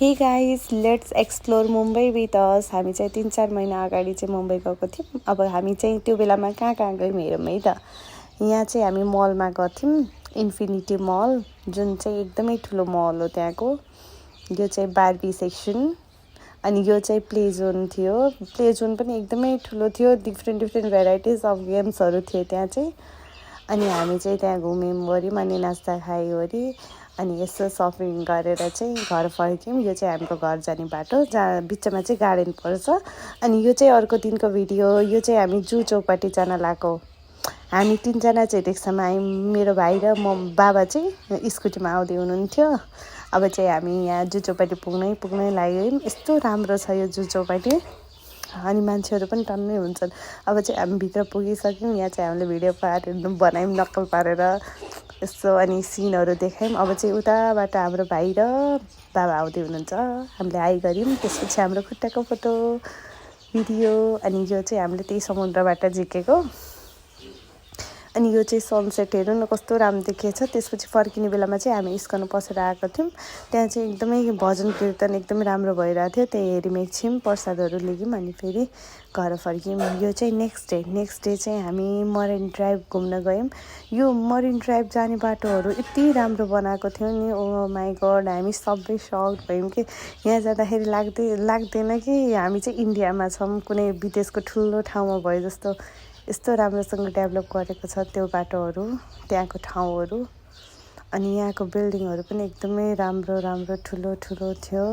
Hey guys, let's explore Mumbai with us. हामी चाहिँ 3-4 महिना अगाडि चाहिँ मुम्बई गएको थियौँ। अब हामी चाहिँ त्यो बेलामा कहाँ गयौँ हेरौँ है त। यहाँ चाहिँ हामी मलमा गएको थियौँ, इन्फिनिटी मल, जुन चाहिँ एकदमै ठुलो मल हो त्यहाँको। यो चाहिँ बार्बी सेक्सन, अनि यो चाहिँ प्ले जोन थियो। प्ले जोन पनि एकदमै ठुलो थियो, डिफ्रेन्ट भेराइटिज अफ गेम्सहरू थिए त्यहाँ चाहिँ। अनि हामी चाहिँ त्यहाँ घुम्यौँ वऱ्यौँ, अनि नास्ता खायौँ वरी, अनि यसो सपिङ गरेर चाहिँ घर फर्क्यौँ। यो चाहिँ हाम्रो घर जाने बाटो, जहाँ बिचमा चाहिँ गार्डन पर्छ। अनि यो चाहिँ अर्को दिनको भिडियो। यो चाहिँ हामी जू चौपाटी जान लागेको। हामी 3जना चाहिँ रिक्सामा आयौँ, मेरो भाइ र म। बाबा चाहिँ स्कुटीमा आउँदै हुनुहुन्थ्यो। अब चाहिँ हामी यहाँ जू चौपाटी पुग्नै लाग्यौँ। यस्तो राम्रो छ यो जू चौपाटी, अनि मान्छेहरू पनि टन्नै हुन्छन्। अब चाहिँ हामी भित्र पुगिसक्यौँ। यहाँ चाहिँ हामीले भिडियो बनायौँ नक्कल पारेर यसो, अनि सिनहरू देखायौँ। अब चाहिँ उताबाट हाम्रो भाइ र बाबा आउँदै हुनुहुन्छ, हामीले हाई गऱ्यौँ। त्यसपछि हाम्रो खुट्टाको फोटो भिडियो। अनि यो चाहिँ हामीले त्यही समुद्रबाट झिकेको। अनि यो चाहिँ सनसेट हेर्नु न कस्तो राम्रो देखिएछ। त्यसपछि फर्किने बेलामा चाहिँ हामी इस्कन पसेर आएको थियौँ। त्यहाँ चाहिँ एकदमै भजन कीर्तन एकदमै राम्रो भइरहेको थियो। त्यही हेऱ्यौँ, एकछिन प्रसादहरू लियौँ, अनि फेरि घर फर्क्यौँ। यो चाहिँ नेक्स्ट डे चाहिँ हामी मरिन ड्राइभ घुम्न गयौँ। यो मरिन ड्राइभ जाने बाटोहरू यति राम्रो बनाएको थियो नि, ओ माई गड, हामी सबै सक भयौँ कि यहाँ जाँदाखेरि लाग्दैन कि हामी चाहिँ इन्डियामा छौँ, कुनै विदेशको ठुलो ठाउँमा भयो जस्तो। यस्तो राम्रोसँग डेभलप गरेको छ त्यो बाटोहरू, त्यहाँको ठाउँहरू। अनि यहाँको बिल्डिङहरू पनि एकदमै राम्रो ठुलो थियो।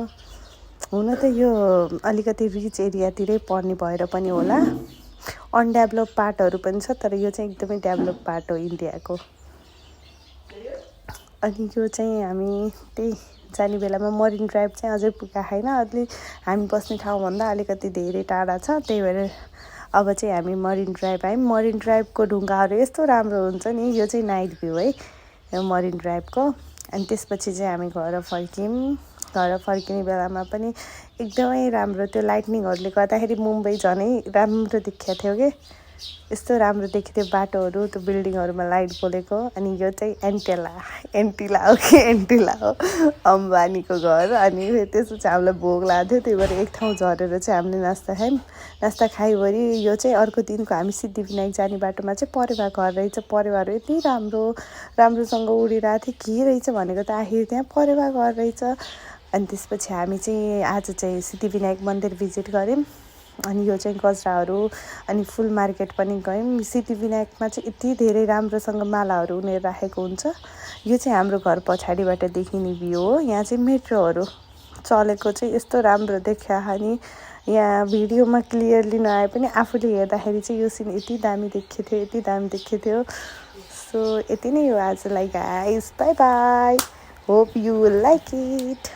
हुन त यो अलिकति रिच एरियातिरै पर्ने भएर पनि होला, अनडेभलप पार्टहरू पनि छ, तर यो चाहिँ एकदमै डेभलप पार्ट हो इन्डियाको। अनि यो चाहिँ हामी त्यही जाने बेलामा मरिन ड्राइभ चाहिँ अझै पुगेको छैन, अलि हामी बस्ने ठाउँभन्दा अलिकति धेरै टाढा छ। त्यही भएर अब चाहिँ हामी मरिन ड्राइभ आयौँ। मरिन ड्राइभको ढुङ्गाहरू यस्तो राम्रो हुन्छ नि। यो चाहिँ नाइट भ्यू है यो मरिन ड्राइभको। अनि त्यसपछि चाहिँ हामी घर फर्क्यौँ। घर फर्किने बेलामा पनि एकदमै राम्रो, त्यो लाइटनिङहरूले गर्दाखेरि मुम्बई झनै राम्रो देखिएको थियो कि। यस्तो राम्रो देखियो बाटोहरू, त्यो बिल्डिङहरूमा लाइट पोलेको। अनि यो चाहिँ एन्टिला हो अम्बानीको घर। अनि त्यसपछि हामीलाई भोक लाग्थ्यो, त्यही भएर एक ठाउँ झरेर चाहिँ हामीले नास्ता खाइवरी। यो चाहिँ अर्को दिनको हामी सिद्धिविनायक जाने बाटोमा चाहिँ परेवा घर रहेछ। परेवाहरू यति राम्रोसँग उडिरहेको थियो, के रहेछ भनेको त आखिर त्यहाँ परेवा घर रहेछ। अनि त्यसपछि हामी चाहिँ आज चाहिँ सिद्धिविनायक मन्दिर भिजिट गऱ्यौँ। अनि यो चाहिँ गजराहरू अनि फुल मार्केट पनि गयौँ। सिद्धिविनायकमा चाहिँ यति धेरै राम्रोसँग मालाहरू उनेर राखेको हुन्छ। यो चाहिँ हाम्रो घर पछाडिबाट देखिने भ्यू हो। यहाँ चाहिँ मेट्रोहरू चलेको चाहिँ यस्तो राम्रो देखियो। अनि यहाँ भिडियोमा क्लियरली नआए पनि आफूले हेर्दाखेरि चाहिँ यो सिन यति दामी देखिएको थियो। सो यति नै हो आजलाई guys, by by, hope you will like it.